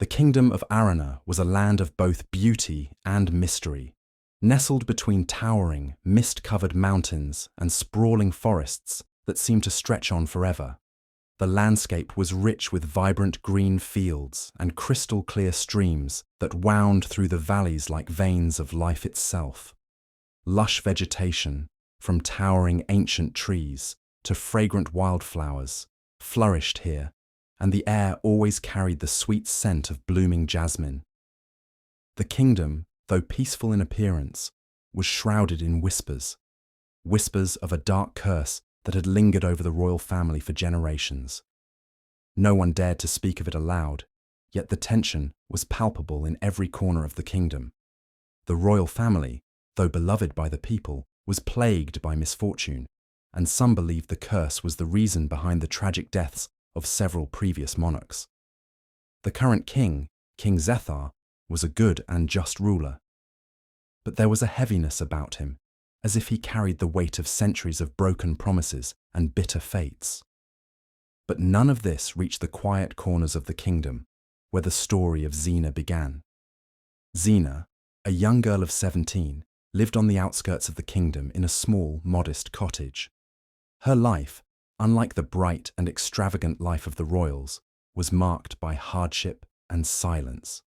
The kingdom of Arana was a land of both beauty and mystery, nestled between towering, mist-covered mountains and sprawling forests that seemed to stretch on forever. The landscape was rich with vibrant green fields and crystal-clear streams that wound through the valleys like veins of life itself. Lush vegetation, from towering ancient trees to fragrant wildflowers, flourished here, and the air always carried the sweet scent of blooming jasmine. The kingdom, though peaceful in appearance, was shrouded in whispers of a dark curse that had lingered over the royal family for generations. No one dared to speak of it aloud, yet the tension was palpable in every corner of the kingdom. The royal family, though beloved by the people, was plagued by misfortune, and some believed the curse was the reason behind the tragic deaths of several previous monarchs. The current king, King Zethar, was a good and just ruler. But there was a heaviness about him, as if he carried the weight of centuries of broken promises and bitter fates. But none of this reached the quiet corners of the kingdom, where the story of Zina began. Zina, a young girl of 17, lived on the outskirts of the kingdom in a small, modest cottage. Her life, unlike the bright and extravagant life of the royals, was marked by hardship and silence.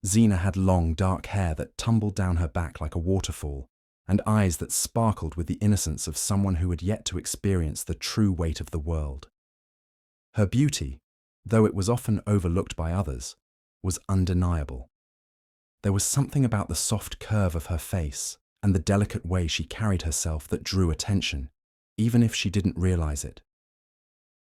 Zina had long, dark hair that tumbled down her back like a waterfall, and eyes that sparkled with the innocence of someone who had yet to experience the true weight of the world. Her beauty, though it was often overlooked by others, was undeniable. There was something about the soft curve of her face and the delicate way she carried herself that drew attention, even if she didn't realize it.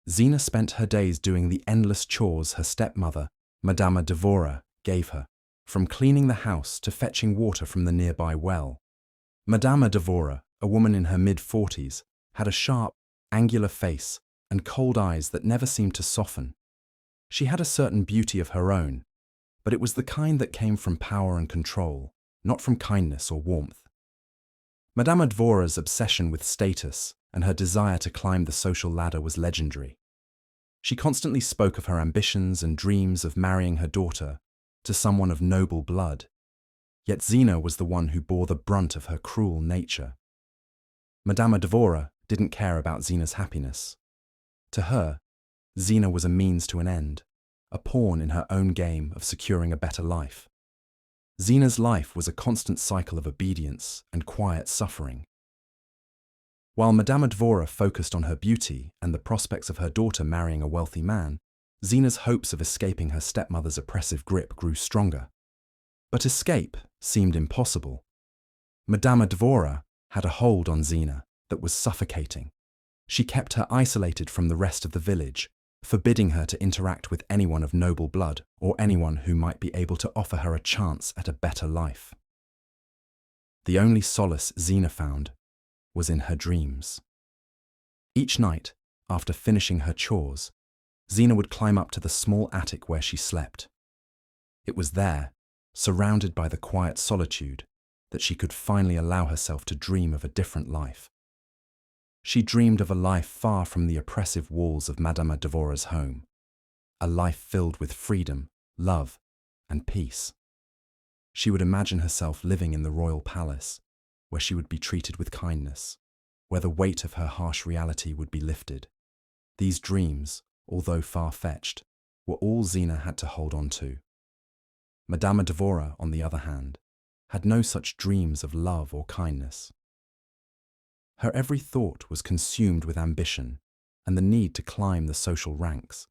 Zina spent her days doing the endless chores her stepmother, Madama Devora, gave her, from cleaning the house to fetching water from the nearby well. Madama Devora, a woman in her mid-40s, had a sharp, angular face and cold eyes that never seemed to soften. She had a certain beauty of her own, but it was the kind that came from power and control, not from kindness or warmth. Madama Dvora's obsession with status and her desire to climb the social ladder was legendary. She constantly spoke of her ambitions and dreams of marrying her daughter to someone of noble blood. Yet Zina was the one who bore the brunt of her cruel nature. Madama Devora didn't care about Zina's happiness. To her, Zina was a means to an end, a pawn in her own game of securing a better life. Zina's life was a constant cycle of obedience and quiet suffering. While Madama Devora focused on her beauty and the prospects of her daughter marrying a wealthy man, Zina's hopes of escaping her stepmother's oppressive grip grew stronger. But escape seemed impossible. Madama Devora had a hold on Zina that was suffocating. She kept her isolated from the rest of the village, forbidding her to interact with anyone of noble blood or anyone who might be able to offer her a chance at a better life. The only solace Zina found was in her dreams. Each night, after finishing her chores, Zina would climb up to the small attic where she slept. It was there, surrounded by the quiet solitude, that she could finally allow herself to dream of a different life. She dreamed of a life far from the oppressive walls of Madama Devora's home, a life filled with freedom, love, and peace. She would imagine herself living in the royal palace, where she would be treated with kindness, where the weight of her harsh reality would be lifted. These dreams, although far-fetched, were all Zina had to hold on to. Madama Devora, on the other hand, had no such dreams of love or kindness. Her every thought was consumed with ambition and the need to climb the social ranks.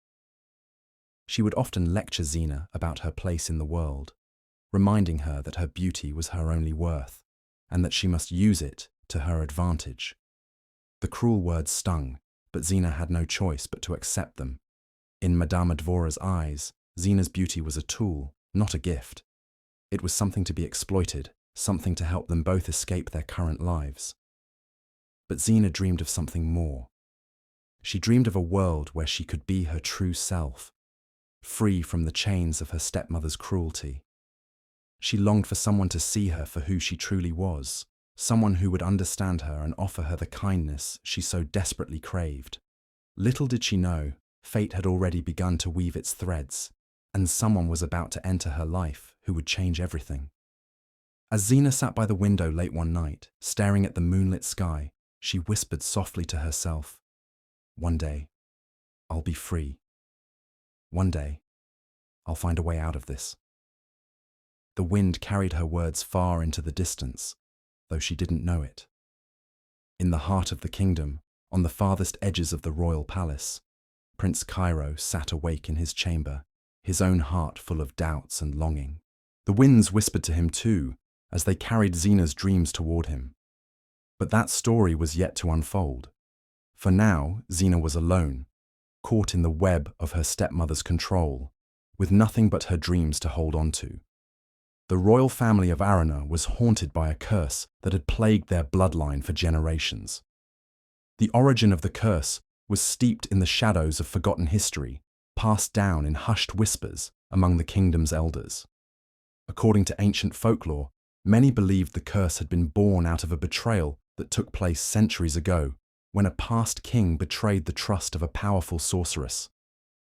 She would often lecture Zina about her place in the world, reminding her that her beauty was her only worth and that she must use it to her advantage. The cruel words stung, but Zina had no choice but to accept them. In Madama Devora's eyes, Zina's beauty was a tool, not a gift. It was something to be exploited, something to help them both escape their current lives. But Zina dreamed of something more. She dreamed of a world where she could be her true self, free from the chains of her stepmother's cruelty. She longed for someone to see her for who she truly was, someone who would understand her and offer her the kindness she so desperately craved. Little did she know, fate had already begun to weave its threads, and someone was about to enter her life who would change everything. As Zina sat by the window late one night, staring at the moonlit sky, she whispered softly to herself, "One day, I'll be free. One day, I'll find a way out of this." The wind carried her words far into the distance, though she didn't know it. In the heart of the kingdom, on the farthest edges of the royal palace, Prince Kairo sat awake in his chamber, his own heart full of doubts and longing. The winds whispered to him too, as they carried Zina's dreams toward him. But that story was yet to unfold. For now, Zina was alone, caught in the web of her stepmother's control, with nothing but her dreams to hold on to. The royal family of Arana was haunted by a curse that had plagued their bloodline for generations. The origin of the curse was steeped in the shadows of forgotten history, passed down in hushed whispers among the kingdom's elders. According to ancient folklore, many believed the curse had been born out of a betrayal that took place centuries ago, when a past king betrayed the trust of a powerful sorceress.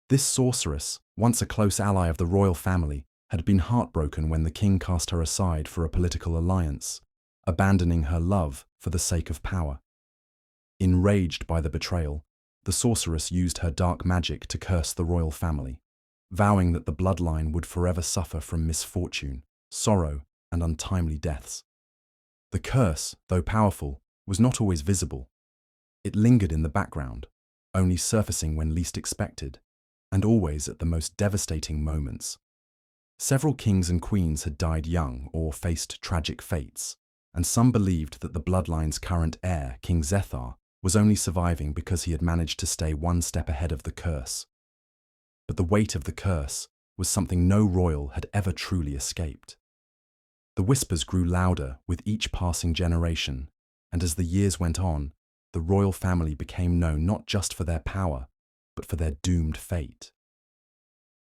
This sorceress, once a close ally of the royal family, had been heartbroken when the king cast her aside for a political alliance, abandoning her love for the sake of power. Enraged by the betrayal, the sorceress used her dark magic to curse the royal family, vowing that the bloodline would forever suffer from misfortune, sorrow, and untimely deaths. The curse, though powerful, was not always visible. It lingered in the background, only surfacing when least expected, and always at the most devastating moments. Several kings and queens had died young or faced tragic fates, and some believed that the bloodline's current heir, King Zethar, was only surviving because he had managed to stay one step ahead of the curse. But the weight of the curse was something no royal had ever truly escaped. The whispers grew louder with each passing generation, and as the years went on, the royal family became known not just for their power, but for their doomed fate.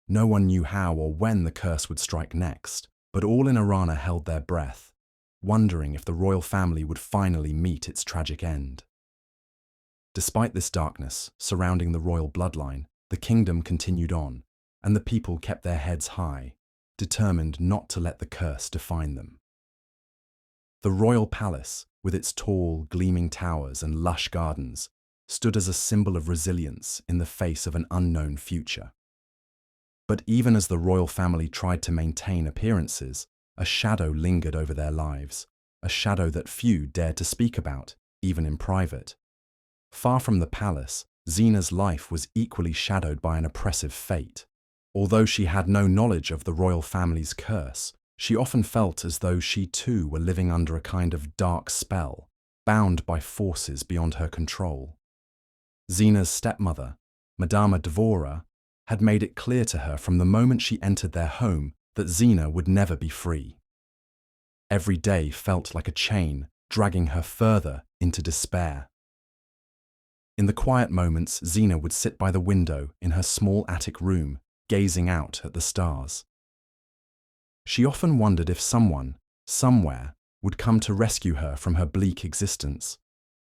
No one knew how or when the curse would strike next, but all in Arana held their breath, wondering if the royal family would finally meet its tragic end. Despite this darkness surrounding the royal bloodline, the kingdom continued on, and the people kept their heads high, determined not to let the curse define them. The royal palace, with its tall, gleaming towers and lush gardens, stood as a symbol of resilience in the face of an unknown future. But even as the royal family tried to maintain appearances, a shadow lingered over their lives, a shadow that few dared to speak about, even in private. Far from the palace, Zina's life was equally shadowed by an oppressive fate. Although she had no knowledge of the royal family's curse, she often felt as though she too were living under a kind of dark spell, bound by forces beyond her control. Zina's stepmother, Madama Dvora, had made it clear to her from the moment she entered their home that Zina would never be free. Every day felt like a chain dragging her further into despair. In the quiet moments, Zina would sit by the window in her small attic room, gazing out at the stars. She often wondered if someone, somewhere, would come to rescue her from her bleak existence.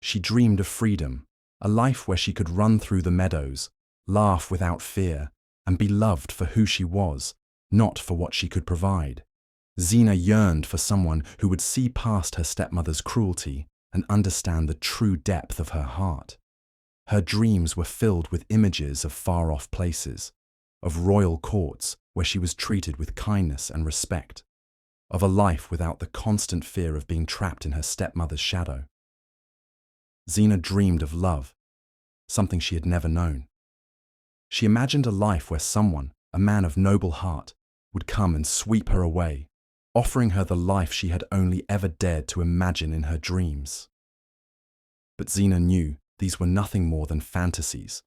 She dreamed of freedom, a life where she could run through the meadows, laugh without fear, and be loved for who she was, not for what she could provide. Zina yearned for someone who would see past her stepmother's cruelty and understand the true depth of her heart. Her dreams were filled with images of far-off places, of royal courts where she was treated with kindness and respect, of a life without the constant fear of being trapped in her stepmother's shadow. Zina dreamed of love, something she had never known. She imagined a life where someone, a man of noble heart, would come and sweep her away, offering her the life she had only ever dared to imagine in her dreams. But Zina knew these were nothing more than fantasies,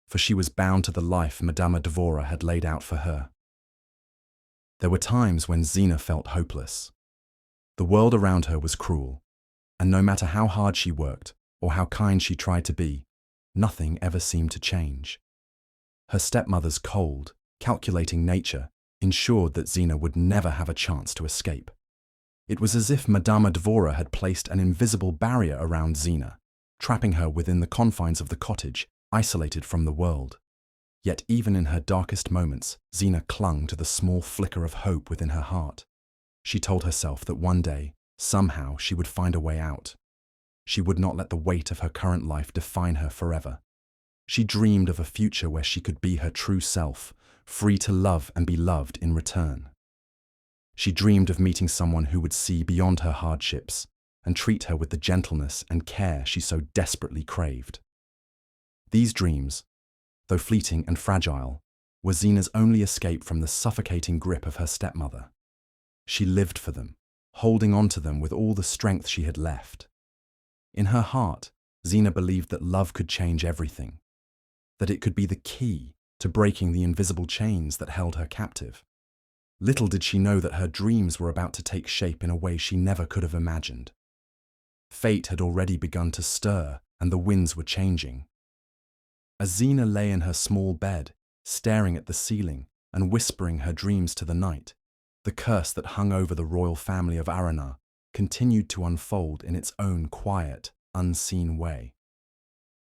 for she was bound to the life Madama Dvora had laid out for her. There were times when Zina felt hopeless. The world around her was cruel, and no matter how hard she worked or how kind she tried to be, nothing ever seemed to change. Her stepmother's cold, calculating nature ensured that Zina would never have a chance to escape. It was as if Madama Dvora had placed an invisible barrier around Zina, trapping her within the confines of the cottage, isolated from the world. Yet even in her darkest moments, Zina clung to the small flicker of hope within her heart. She told herself that one day, somehow, she would find a way out. She would not let the weight of her current life define her forever. She dreamed of a future where she could be her true self, free to love and be loved in return. She dreamed of meeting someone who would see beyond her hardships and treat her with the gentleness and care she so desperately craved. These dreams, though fleeting and fragile, were Zina's only escape from the suffocating grip of her stepmother. She lived for them, holding on to them with all the strength she had left. In her heart, Zina believed that love could change everything, that it could be the key to breaking the invisible chains that held her captive. Little did she know that her dreams were about to take shape in a way she never could have imagined. Fate had already begun to stir, and the winds were changing. As Zina lay in her small bed, staring at the ceiling and whispering her dreams to the night, the curse that hung over the royal family of Arana continued to unfold in its own quiet, unseen way.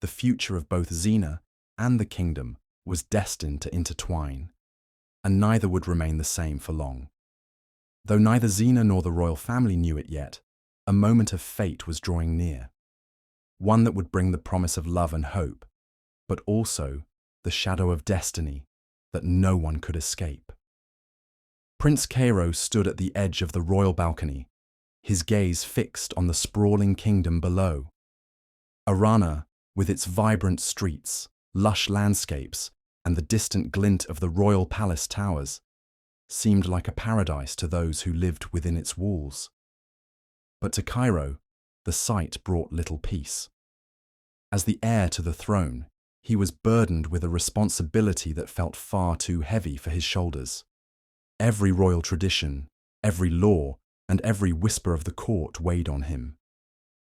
The future of both Zina and the kingdom was destined to intertwine, and neither would remain the same for long. Though neither Zina nor the royal family knew it yet, a moment of fate was drawing near, one that would bring the promise of love and hope, but also the shadow of destiny that no one could escape. Prince Kairo stood at the edge of the royal balcony, his gaze fixed on the sprawling kingdom below. Arana, with its vibrant streets, lush landscapes, and the distant glint of the royal palace towers, seemed like a paradise to those who lived within its walls. But to Cairo, the sight brought little peace. As the heir to the throne, he was burdened with a responsibility that felt far too heavy for his shoulders. Every royal tradition, every law, and every whisper of the court weighed on him.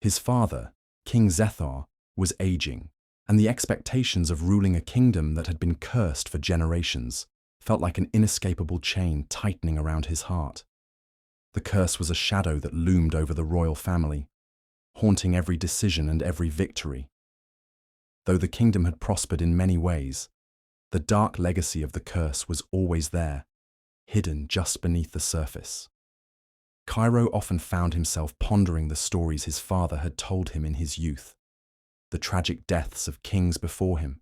His father, King Zethar, was aging, and the expectations of ruling a kingdom that had been cursed for generations felt like an inescapable chain tightening around his heart. The curse was a shadow that loomed over the royal family, haunting every decision and every victory. Though the kingdom had prospered in many ways, the dark legacy of the curse was always there, hidden just beneath the surface. Cairo often found himself pondering the stories his father had told him in his youth, the tragic deaths of kings before him,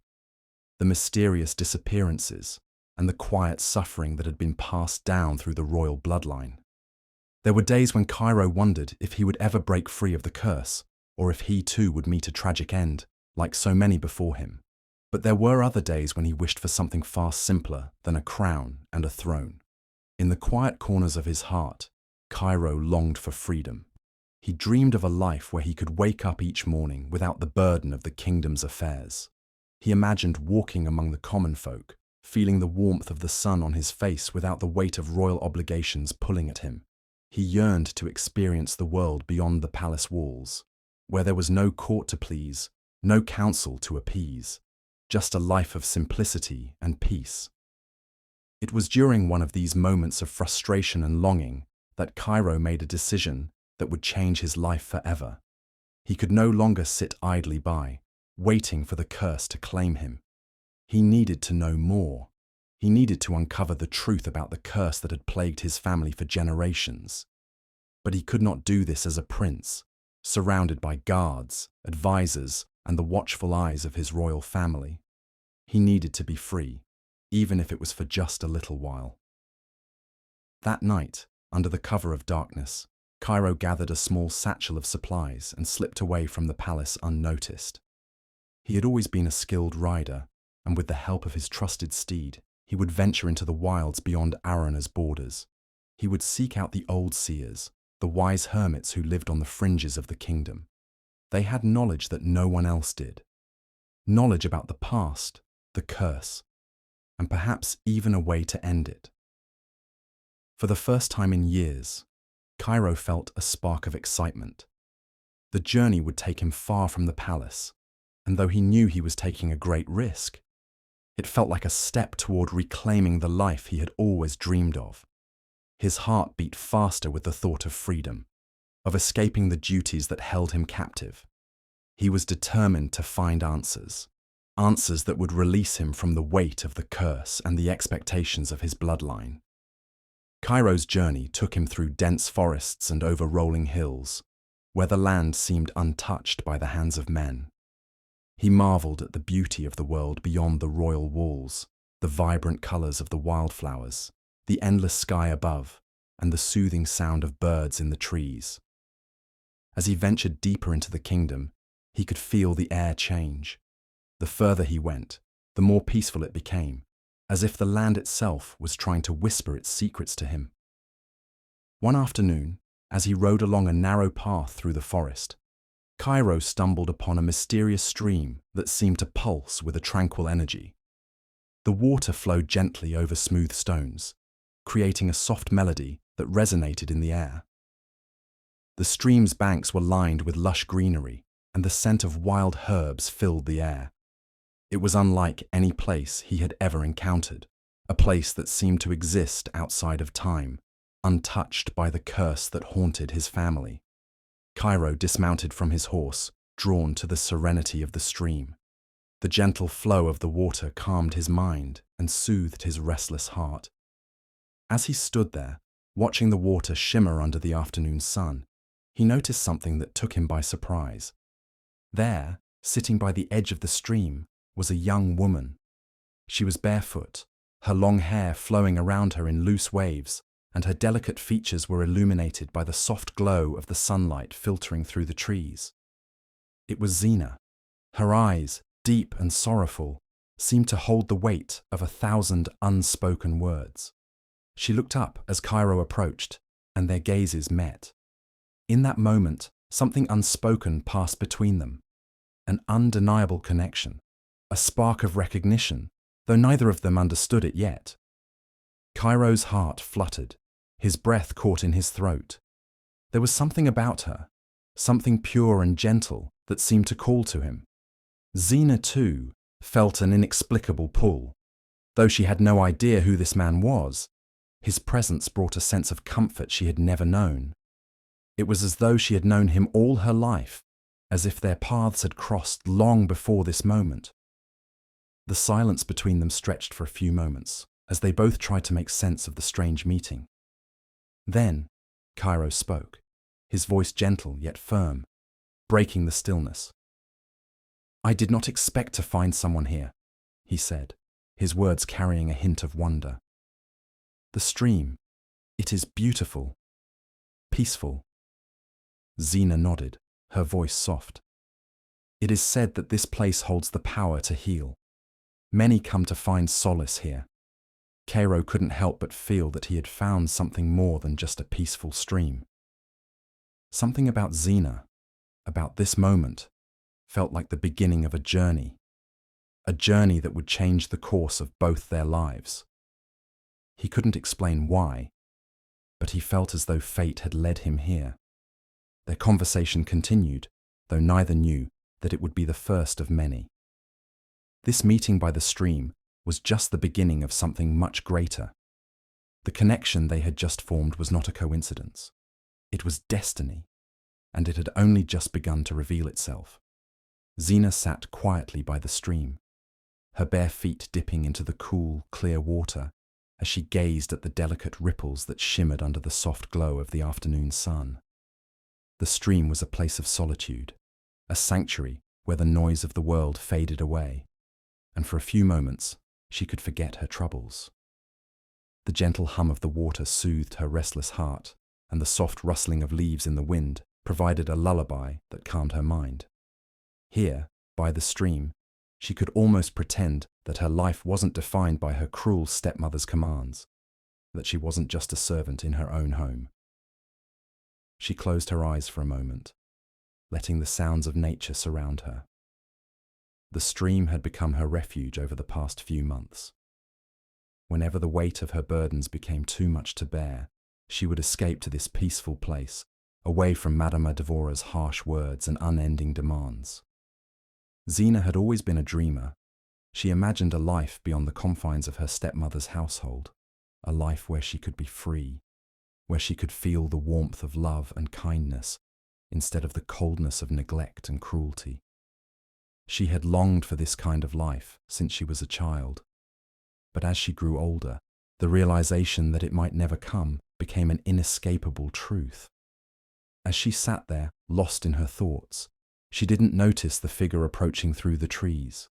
the mysterious disappearances, and the quiet suffering that had been passed down through the royal bloodline. There were days when Cairo wondered if he would ever break free of the curse, or if he too would meet a tragic end, like so many before him. But there were other days when he wished for something far simpler than a crown and a throne. In the quiet corners of his heart, Cairo longed for freedom. He dreamed of a life where he could wake up each morning without the burden of the kingdom's affairs. He imagined walking among the common folk, feeling the warmth of the sun on his face without the weight of royal obligations pulling at him. He yearned to experience the world beyond the palace walls, where there was no court to please, no council to appease, just a life of simplicity and peace. It was during one of these moments of frustration and longing that Cairo made a decision that would change his life forever. He could no longer sit idly by, waiting for the curse to claim him. He needed to know more. He needed to uncover the truth about the curse that had plagued his family for generations. But he could not do this as a prince, surrounded by guards, advisors, and the watchful eyes of his royal family. He needed to be free, even if it was for just a little while. That night, under the cover of darkness, Cairo gathered a small satchel of supplies and slipped away from the palace unnoticed. He had always been a skilled rider, and with the help of his trusted steed, he would venture into the wilds beyond Arana's borders. He would seek out the old seers, the wise hermits who lived on the fringes of the kingdom. They had knowledge that no one else did. Knowledge about the past, the curse, and perhaps even a way to end it. For the first time in years, Cairo felt a spark of excitement. The journey would take him far from the palace, and though he knew he was taking a great risk, it felt like a step toward reclaiming the life he had always dreamed of. His heart beat faster with the thought of freedom, of escaping the duties that held him captive. He was determined to find answers, answers that would release him from the weight of the curse and the expectations of his bloodline. Cairo's journey took him through dense forests and over rolling hills, where the land seemed untouched by the hands of men. He marveled at the beauty of the world beyond the royal walls, the vibrant colors of the wildflowers, the endless sky above, and the soothing sound of birds in the trees. As he ventured deeper into the kingdom, he could feel the air change. The further he went, the more peaceful it became, as if the land itself was trying to whisper its secrets to him. One afternoon, as he rode along a narrow path through the forest, Cairo stumbled upon a mysterious stream that seemed to pulse with a tranquil energy. The water flowed gently over smooth stones, creating a soft melody that resonated in the air. The stream's banks were lined with lush greenery, and the scent of wild herbs filled the air. It was unlike any place he had ever encountered, a place that seemed to exist outside of time, untouched by the curse that haunted his family. Cairo dismounted from his horse, drawn to the serenity of the stream. The gentle flow of the water calmed his mind and soothed his restless heart. As he stood there, watching the water shimmer under the afternoon sun, he noticed something that took him by surprise. There, sitting by the edge of the stream, was a young woman. She was barefoot, her long hair flowing around her in loose waves, and her delicate features were illuminated by the soft glow of the sunlight filtering through the trees. It was Zina. Her eyes, deep and sorrowful, seemed to hold the weight of 1,000 unspoken words. She looked up as Cairo approached, and their gazes met. In that moment, something unspoken passed between them, an undeniable connection, a spark of recognition, though neither of them understood it yet. Cairo's heart fluttered, his breath caught in his throat. There was something about her, something pure and gentle that seemed to call to him. Zena, too, felt an inexplicable pull. Though she had no idea who this man was, his presence brought a sense of comfort she had never known. It was as though she had known him all her life, as if their paths had crossed long before this moment. The silence between them stretched for a few moments, as they both tried to make sense of the strange meeting. Then, Cairo spoke, his voice gentle yet firm, breaking the stillness. "I did not expect to find someone here," he said, his words carrying a hint of wonder. "The stream, it is beautiful, peaceful." Zena nodded, her voice soft. "It is said that this place holds the power to heal. Many come to find solace here." Cairo couldn't help but feel that he had found something more than just a peaceful stream. Something about Zena, about this moment, felt like the beginning of a journey that would change the course of both their lives. He couldn't explain why, but he felt as though fate had led him here. Their conversation continued, though neither knew that it would be the first of many. This meeting by the stream was just the beginning of something much greater. The connection they had just formed was not a coincidence. It was destiny, and it had only just begun to reveal itself. Zena sat quietly by the stream, her bare feet dipping into the cool, clear water as she gazed at the delicate ripples that shimmered under the soft glow of the afternoon sun. The stream was a place of solitude, a sanctuary where the noise of the world faded away, and for a few moments she could forget her troubles. The gentle hum of the water soothed her restless heart, and the soft rustling of leaves in the wind provided a lullaby that calmed her mind. Here, by the stream, she could almost pretend that her life wasn't defined by her cruel stepmother's commands, that she wasn't just a servant in her own home. She closed her eyes for a moment, letting the sounds of nature surround her. The stream had become her refuge over the past few months. Whenever the weight of her burdens became too much to bear, she would escape to this peaceful place, away from Madame Devora's harsh words and unending demands. Zena had always been a dreamer. She imagined a life beyond the confines of her stepmother's household, a life where she could be free, where she could feel the warmth of love and kindness instead of the coldness of neglect and cruelty. She had longed for this kind of life since she was a child. But as she grew older, the realization that it might never come became an inescapable truth. As she sat there, lost in her thoughts, she didn't notice the figure approaching through the trees.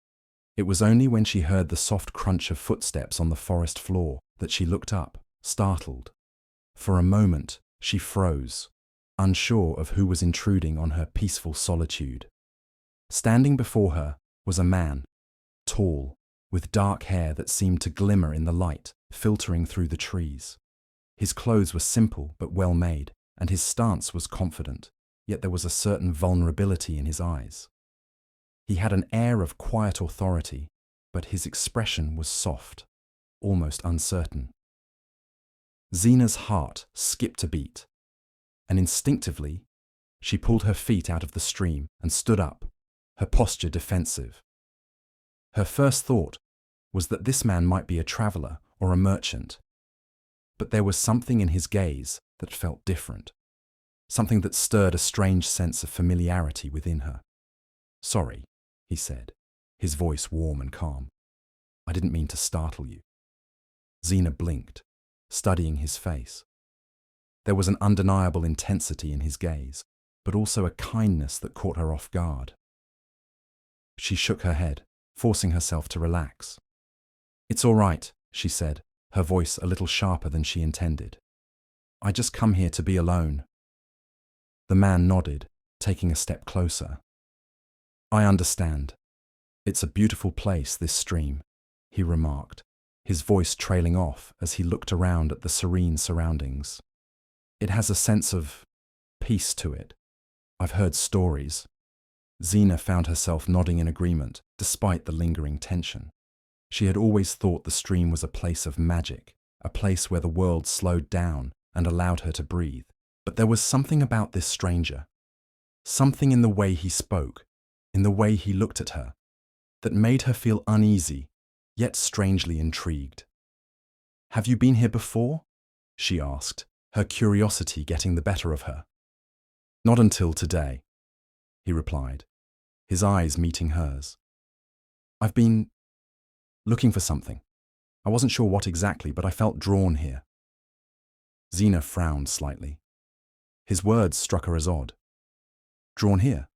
It was only when she heard the soft crunch of footsteps on the forest floor that she looked up, startled. For a moment, she froze, unsure of who was intruding on her peaceful solitude. Standing before her was a man, tall, with dark hair that seemed to glimmer in the light filtering through the trees. His clothes were simple but well made, and his stance was confident, yet there was a certain vulnerability in his eyes. He had an air of quiet authority, but his expression was soft, almost uncertain. Zina's heart skipped a beat, and instinctively, she pulled her feet out of the stream and stood up, her posture defensive. Her first thought was that this man might be a traveler or a merchant, but there was something in his gaze that felt different, something that stirred a strange sense of familiarity within her. "Sorry," he said, his voice warm and calm. "I didn't mean to startle you." Zina blinked, studying his face. There was an undeniable intensity in his gaze, but also a kindness that caught her off guard. She shook her head, forcing herself to relax. "It's all right," she said, her voice a little sharper than she intended. "I just come here to be alone." The man nodded, taking a step closer. "I understand. It's a beautiful place, this stream," he remarked, his voice trailing off as he looked around at the serene surroundings. "It has a sense of peace to it. I've heard stories." Zina found herself nodding in agreement, despite the lingering tension. She had always thought the stream was a place of magic, a place where the world slowed down and allowed her to breathe. But there was something about this stranger, something in the way he spoke, in the way he looked at her, that made her feel uneasy, yet strangely intrigued. "Have you been here before?" she asked, her curiosity getting the better of her. "Not until today," he replied, his eyes meeting hers. "I've been looking for something. I wasn't sure what exactly, but I felt drawn here." Zina frowned slightly. His words struck her as odd. "Drawn here?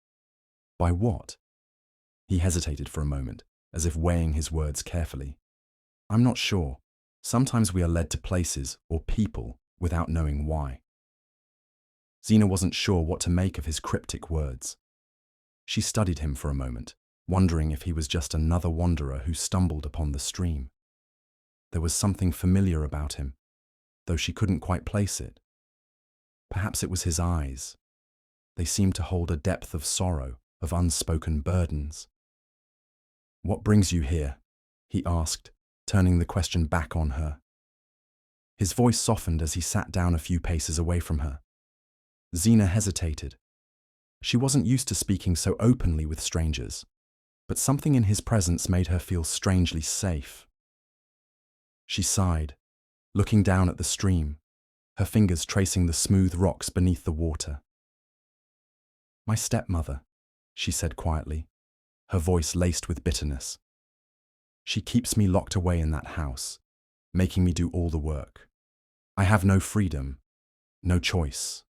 By what?" He hesitated for a moment, as if weighing his words carefully. "I'm not sure. Sometimes we are led to places or people without knowing why." Zina wasn't sure what to make of his cryptic words. She studied him for a moment, wondering if he was just another wanderer who stumbled upon the stream. There was something familiar about him, though she couldn't quite place it. Perhaps it was his eyes. They seemed to hold a depth of sorrow, of unspoken burdens. "What brings you here?" he asked, turning the question back on her. His voice softened as he sat down a few paces away from her. Zina hesitated. She wasn't used to speaking so openly with strangers, but something in his presence made her feel strangely safe. She sighed, looking down at the stream, her fingers tracing the smooth rocks beneath the water. "My stepmother," she said quietly, her voice laced with bitterness. "She keeps me locked away in that house, making me do all the work. I have no freedom, no choice."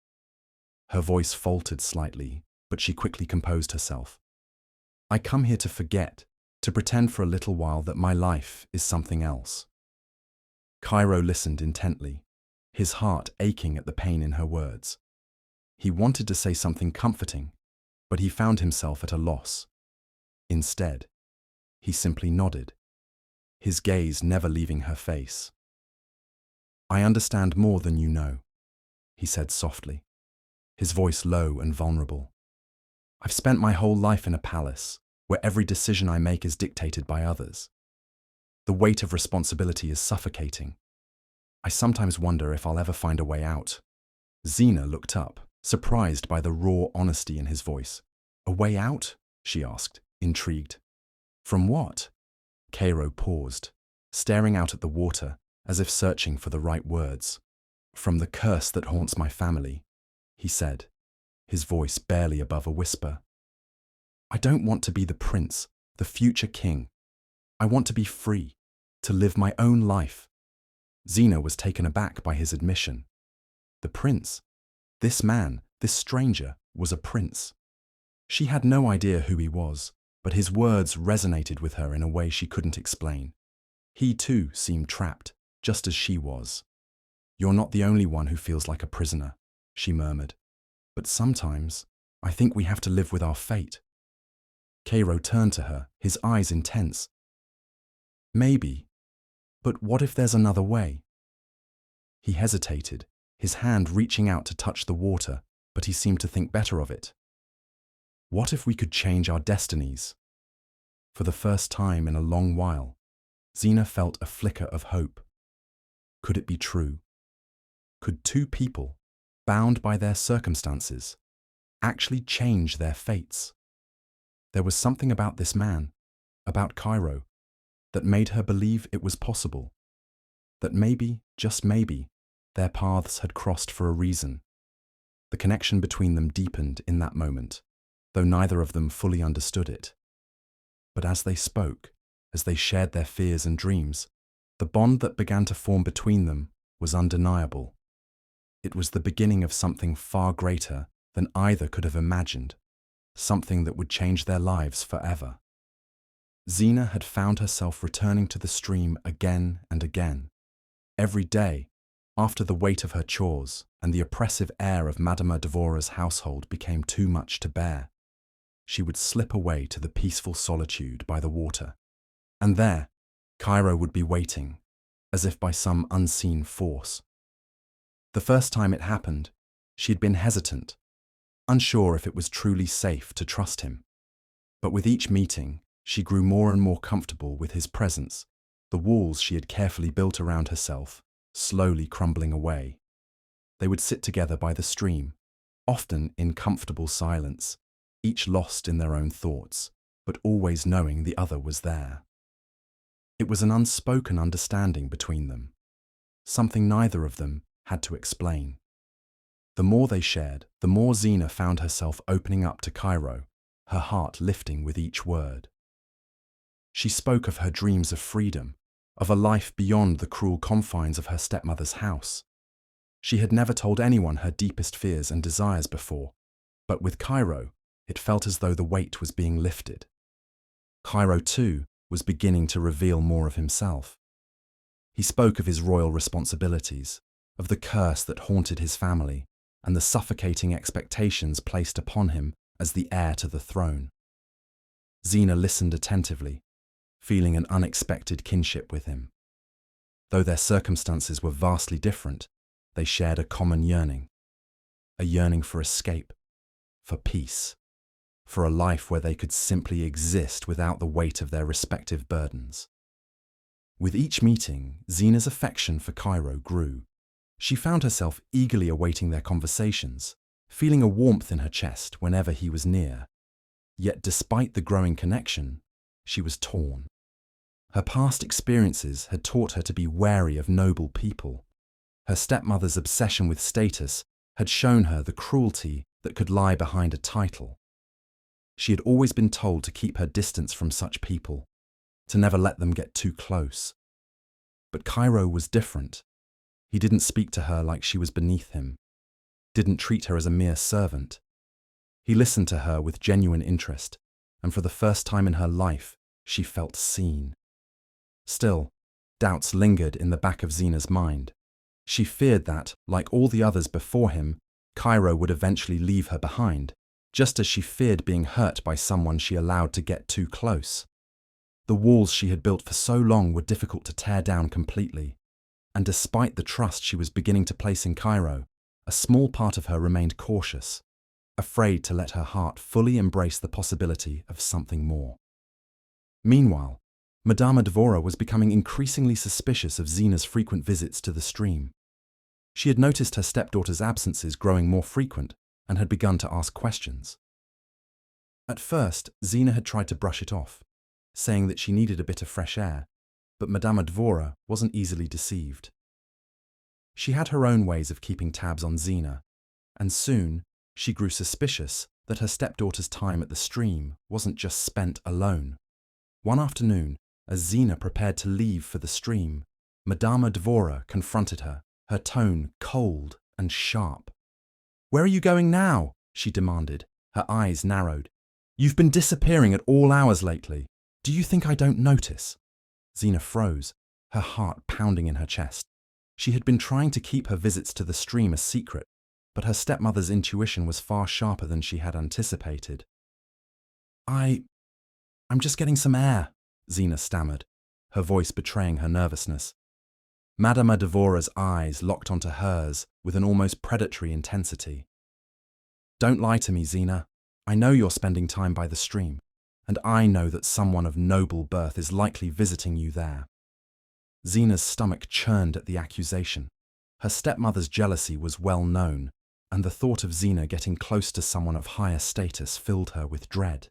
Her voice faltered slightly, but she quickly composed herself. "I come here to forget, to pretend for a little while that my life is something else." Cairo listened intently, his heart aching at the pain in her words. He wanted to say something comforting, but he found himself at a loss. Instead, he simply nodded, his gaze never leaving her face. "I understand more than you know," he said softly, his voice low and vulnerable. "I've spent my whole life in a palace, where every decision I make is dictated by others. The weight of responsibility is suffocating. I sometimes wonder if I'll ever find a way out." Zina looked up, surprised by the raw honesty in his voice. "A way out?" she asked, intrigued. "From what?" Cairo paused, staring out at the water as if searching for the right words. "From the curse that haunts my family," he said, his voice barely above a whisper. I don't want to be the prince, the future king. I want to be free, to live my own life. Zina was taken aback by his admission. The prince, this man, this stranger, was a prince. She had no idea who he was, but his words resonated with her in a way she couldn't explain. He too seemed trapped, just as she was. "You're not the only one who feels like a prisoner," she murmured. "But sometimes, I think we have to live with our fate." Cairo turned to her, his eyes intense. "Maybe, but what if there's another way?" He hesitated, his hand reaching out to touch the water, but he seemed to think better of it. "What if we could change our destinies?" For the first time in a long while, Zina felt a flicker of hope. Could it be true? Could two people, bound by their circumstances, actually change their fates? There was something about this man, about Cairo, that made her believe it was possible. That maybe, just maybe, their paths had crossed for a reason. The connection between them deepened in that moment, though neither of them fully understood it. But as they spoke, as they shared their fears and dreams, the bond that began to form between them was undeniable. It was the beginning of something far greater than either could have imagined, something that would change their lives forever. Zina had found herself returning to the stream again and again. Every day, after the weight of her chores and the oppressive air of Madame Devora's household became too much to bear, she would slip away to the peaceful solitude by the water. And there, Cairo would be waiting, as if by some unseen force. The first time it happened, she had been hesitant, unsure if it was truly safe to trust him. But with each meeting, she grew more and more comfortable with his presence, the walls she had carefully built around herself slowly crumbling away. They would sit together by the stream, often in comfortable silence, each lost in their own thoughts, but always knowing the other was there. It was an unspoken understanding between them, something neither of them had to explain. The more they shared, the more Zina found herself opening up to Cairo, her heart lifting with each word. She spoke of her dreams of freedom, of a life beyond the cruel confines of her stepmother's house. She had never told anyone her deepest fears and desires before, but with Cairo, it felt as though the weight was being lifted. Cairo, too, was beginning to reveal more of himself. He spoke of his royal responsibilities, of the curse that haunted his family, and the suffocating expectations placed upon him as the heir to the throne. Zina listened attentively, feeling an unexpected kinship with him. Though their circumstances were vastly different, they shared a common yearning. A yearning for escape, for peace, for a life where they could simply exist without the weight of their respective burdens. With each meeting, Zina's affection for Cairo grew. She found herself eagerly awaiting their conversations, feeling a warmth in her chest whenever he was near. Yet despite the growing connection, she was torn. Her past experiences had taught her to be wary of noble people. Her stepmother's obsession with status had shown her the cruelty that could lie behind a title. She had always been told to keep her distance from such people, to never let them get too close. But Cairo was different. He didn't speak to her like she was beneath him, didn't treat her as a mere servant. He listened to her with genuine interest, and for the first time in her life, she felt seen. Still, doubts lingered in the back of Zina's mind. She feared that, like all the others before him, Cairo would eventually leave her behind, just as she feared being hurt by someone she allowed to get too close. The walls she had built for so long were difficult to tear down completely, and despite the trust she was beginning to place in Cairo, a small part of her remained cautious, afraid to let her heart fully embrace the possibility of something more. Meanwhile, Madame Devora was becoming increasingly suspicious of Zina's frequent visits to the stream. She had noticed her stepdaughter's absences growing more frequent and had begun to ask questions. At first, Zina had tried to brush it off, saying that she needed a bit of fresh air, but Madame Devora wasn't easily deceived. She had her own ways of keeping tabs on Zina, and soon she grew suspicious that her stepdaughter's time at the stream wasn't just spent alone. One afternoon, as Zina prepared to leave for the stream, Madama Dvora confronted her, her tone cold and sharp. "Where are you going now?" she demanded, her eyes narrowed. "You've been disappearing at all hours lately. Do you think I don't notice?" Zina froze, her heart pounding in her chest. She had been trying to keep her visits to the stream a secret, but her stepmother's intuition was far sharper than she had anticipated. I'm just getting some air," Zina stammered, her voice betraying her nervousness. Madama Dvora's eyes locked onto hers with an almost predatory intensity. "Don't lie to me, Zina. I know you're spending time by the stream, and I know that someone of noble birth is likely visiting you there." Zina's stomach churned at the accusation. Her stepmother's jealousy was well known, and the thought of Zina getting close to someone of higher status filled her with dread.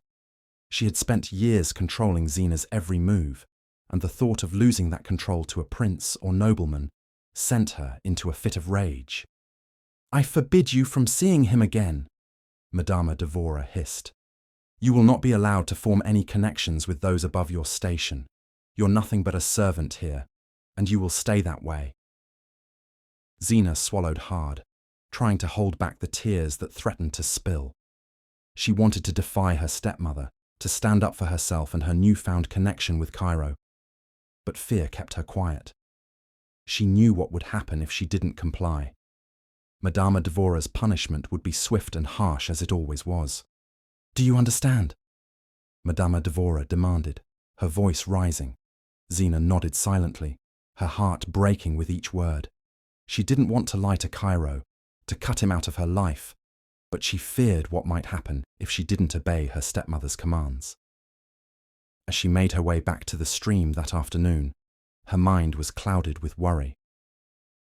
She had spent years controlling Zina's every move, and the thought of losing that control to a prince or nobleman sent her into a fit of rage. "I forbid you from seeing him again," Madama Dvora hissed. "You will not be allowed to form any connections with those above your station. You're nothing but a servant here, and you will stay that way." Zina swallowed hard, trying to hold back the tears that threatened to spill. She wanted to defy her stepmother, to stand up for herself and her newfound connection with Cairo. But fear kept her quiet. She knew what would happen if she didn't comply. Madama Dvora's punishment would be swift and harsh as it always was. "Do you understand?" Madama Dvora demanded, her voice rising. Zina nodded silently, her heart breaking with each word. She didn't want to lie to Cairo, to cut him out of her life, but she feared what might happen if she didn't obey her stepmother's commands. As she made her way back to the stream that afternoon, her mind was clouded with worry.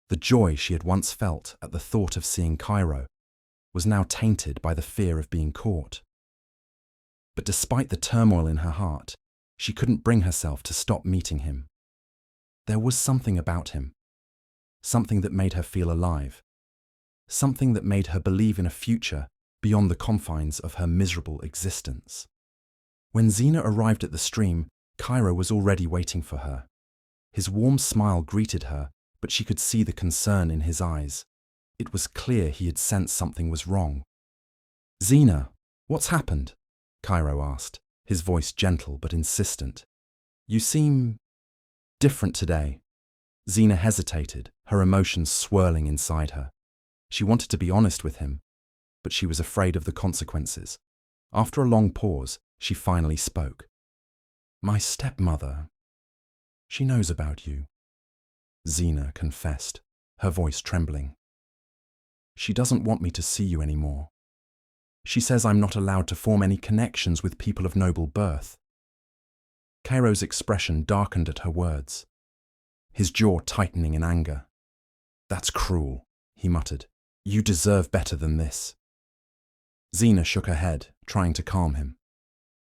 The joy she had once felt at the thought of seeing Cairo was now tainted by the fear of being caught. But despite the turmoil in her heart, she couldn't bring herself to stop meeting him. There was something about him, something that made her feel alive, something that made her believe in a future beyond the confines of her miserable existence. When Zina arrived at the stream, Cairo was already waiting for her. His warm smile greeted her, but she could see the concern in his eyes. It was clear he had sensed something was wrong. "Zina, what's happened?" Cairo asked, his voice gentle but insistent. "You seem different today." Zina hesitated, her emotions swirling inside her. She wanted to be honest with him, but she was afraid of the consequences. After a long pause, she finally spoke. "My stepmother, she knows about you," Zina confessed, her voice trembling. "She doesn't want me to see you anymore. She says I'm not allowed to form any connections with people of noble birth." Cairo's expression darkened at her words, his jaw tightening in anger. "That's cruel," he muttered. "You deserve better than this." Zina shook her head, trying to calm him.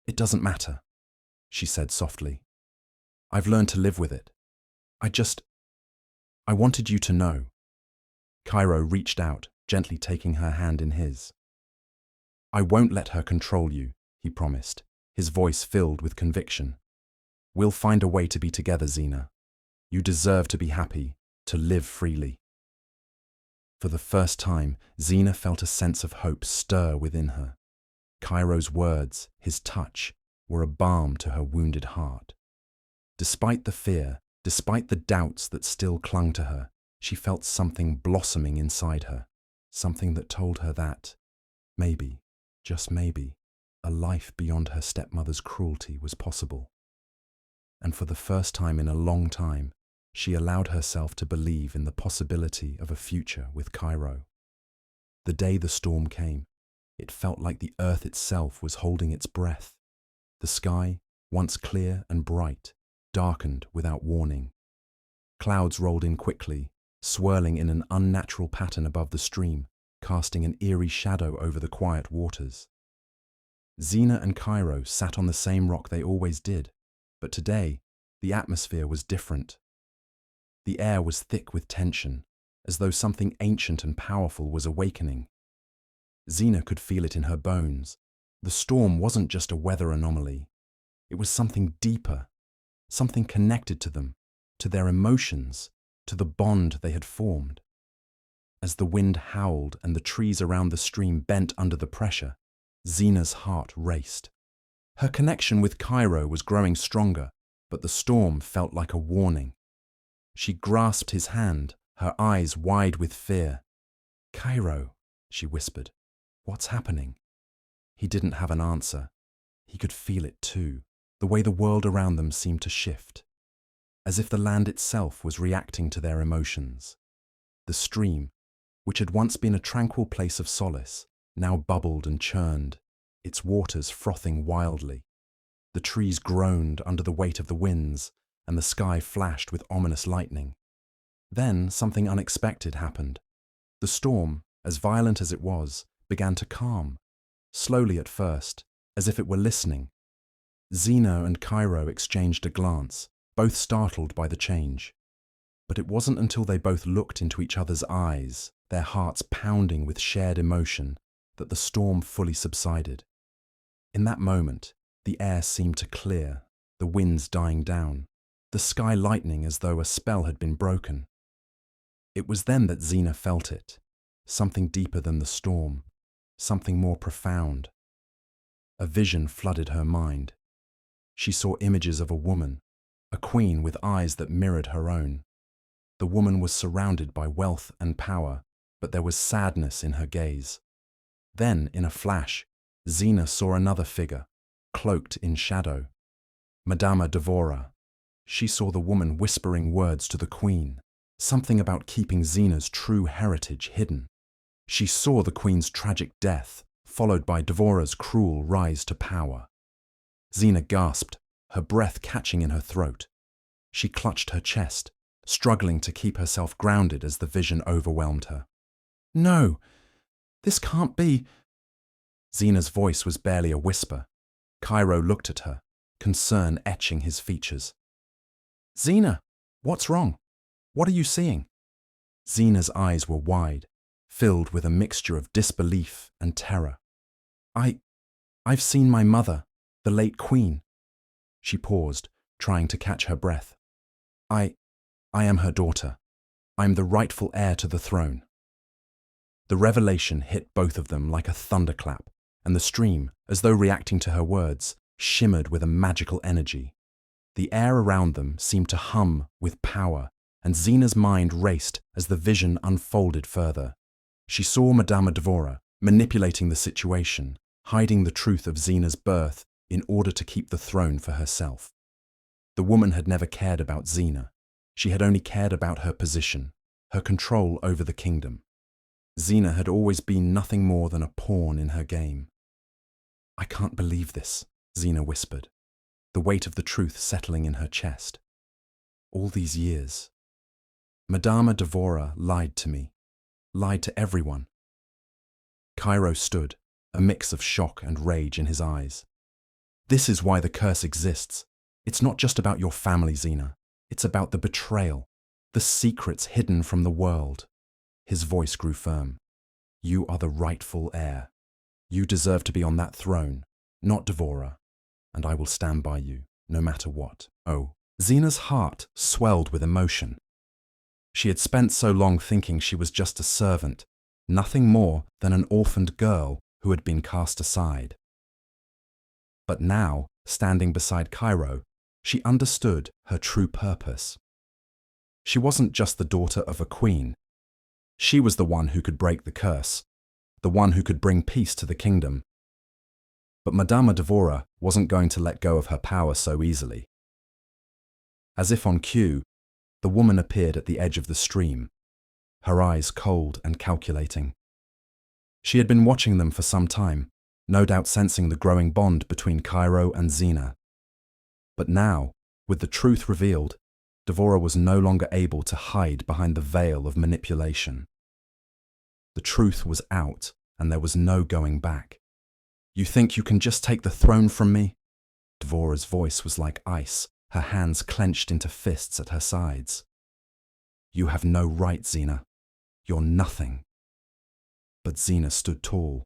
"It doesn't matter," she said softly. "I've learned to live with it. I wanted you to know." Cairo reached out, gently taking her hand in his. "I won't let her control you," he promised, his voice filled with conviction. "We'll find a way to be together, Zina. You deserve to be happy, to live freely." For the first time, Zina felt a sense of hope stir within her. Cairo's words, his touch, were a balm to her wounded heart. Despite the fear, despite the doubts that still clung to her, she felt something blossoming inside her, something that told her that, maybe, just maybe, a life beyond her stepmother's cruelty was possible. And for the first time in a long time, she allowed herself to believe in the possibility of a future with Cairo. The day the storm came, it felt like the earth itself was holding its breath. The sky, once clear and bright, darkened without warning. Clouds rolled in quickly, swirling in an unnatural pattern above the stream, casting an eerie shadow over the quiet waters. Zina and Cairo sat on the same rock they always did, but today the atmosphere was different. The air was thick with tension, as though something ancient and powerful was awakening. Zina could feel it in her bones. The storm wasn't just a weather anomaly. It was something deeper, something connected to them, to their emotions, to the bond they had formed. As the wind howled and the trees around the stream bent under the pressure, Zina's heart raced. Her connection with Cairo was growing stronger, but the storm felt like a warning. She grasped his hand, her eyes wide with fear. "Cairo," she whispered, "what's happening?" He didn't have an answer. He could feel it too, the way the world around them seemed to shift, as if the land itself was reacting to their emotions. The stream, which had once been a tranquil place of solace, now bubbled and churned, its waters frothing wildly. The trees groaned under the weight of the winds, and the sky flashed with ominous lightning. Then something unexpected happened. The storm, as violent as it was, began to calm, slowly at first, as if it were listening. Zena and Cairo exchanged a glance, both startled by the change. But it wasn't until they both looked into each other's eyes, their hearts pounding with shared emotion, that the storm fully subsided. In that moment, the air seemed to clear, the winds dying down, the sky lightening as though a spell had been broken. It was then that Zena felt it, something deeper than the storm, something more profound. A vision flooded her mind. She saw images of a woman, a queen with eyes that mirrored her own. The woman was surrounded by wealth and power, but there was sadness in her gaze. Then, in a flash, Zena saw another figure, cloaked in shadow. Madama Devora. She saw the woman whispering words to the queen, something about keeping Zena's true heritage hidden. She saw the queen's tragic death, followed by Devora's cruel rise to power. Zena gasped, her breath catching in her throat. She clutched her chest, struggling to keep herself grounded as the vision overwhelmed her. "No, this can't be." Zena's voice was barely a whisper. Cairo looked at her, concern etching his features. "Zena, what's wrong? What are you seeing?" Zena's eyes were wide, filled with a mixture of disbelief and terror. I've seen my mother, the late queen." She paused, trying to catch her breath. I am her daughter. I'm the rightful heir to the throne." The revelation hit both of them like a thunderclap, and the stream, as though reacting to her words, shimmered with a magical energy. The air around them seemed to hum with power, and Zena's mind raced as the vision unfolded further. She saw Madama Devora manipulating the situation, hiding the truth of Zena's birth in order to keep the throne for herself. The woman had never cared about Zena. She had only cared about her position, her control over the kingdom. Zena had always been nothing more than a pawn in her game. "I can't believe this," Zena whispered, the weight of the truth settling in her chest. "All these years. Madama Devora lied to me, lied to everyone." Cairo stood, a mix of shock and rage in his eyes. "This is why the curse exists. It's not just about your family, Zena. It's about the betrayal, the secrets hidden from the world." His voice grew firm. "You are the rightful heir. You deserve to be on that throne, not Devora, and I will stand by you, no matter what." Oh, Zena's heart swelled with emotion. She had spent so long thinking she was just a servant, nothing more than an orphaned girl who had been cast aside. But now, standing beside Cairo, she understood her true purpose. She wasn't just the daughter of a queen. She was the one who could break the curse, the one who could bring peace to the kingdom. But Madama Devora wasn't going to let go of her power so easily. As if on cue, the woman appeared at the edge of the stream, her eyes cold and calculating. She had been watching them for some time, no doubt sensing the growing bond between Cairo and Zena. But now, with the truth revealed, Devora was no longer able to hide behind the veil of manipulation. The truth was out, and there was no going back. "You think you can just take the throne from me?" Devora's voice was like ice, her hands clenched into fists at her sides. "You have no right, Zena. You're nothing." But Zena stood tall,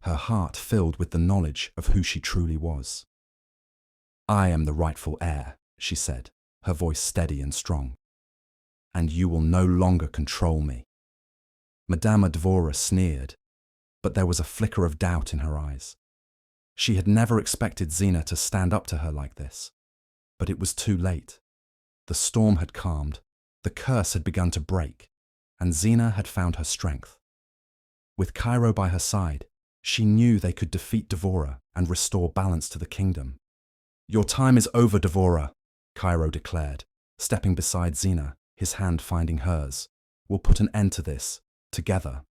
her heart filled with the knowledge of who she truly was. "I am the rightful heir," she said, her voice steady and strong. "And you will no longer control me." Madame Dvora sneered, but there was a flicker of doubt in her eyes. She had never expected Zina to stand up to her like this. But it was too late. The storm had calmed, the curse had begun to break, and Zina had found her strength. With Cairo by her side, she knew they could defeat Dvora and restore balance to the kingdom. "Your time is over, Dvora," Cairo declared, stepping beside Zina, his hand finding hers. "We'll put an end to this, together."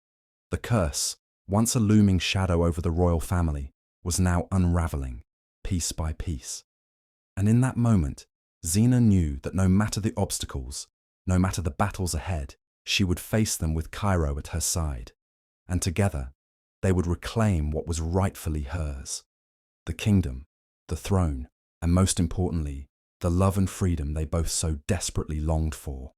The curse, once a looming shadow over the royal family, was now unraveling, piece by piece. And in that moment, Zina knew that no matter the obstacles, no matter the battles ahead, she would face them with Cairo at her side. And together, they would reclaim what was rightfully hers: the kingdom, the throne, and most importantly, the love and freedom they both so desperately longed for.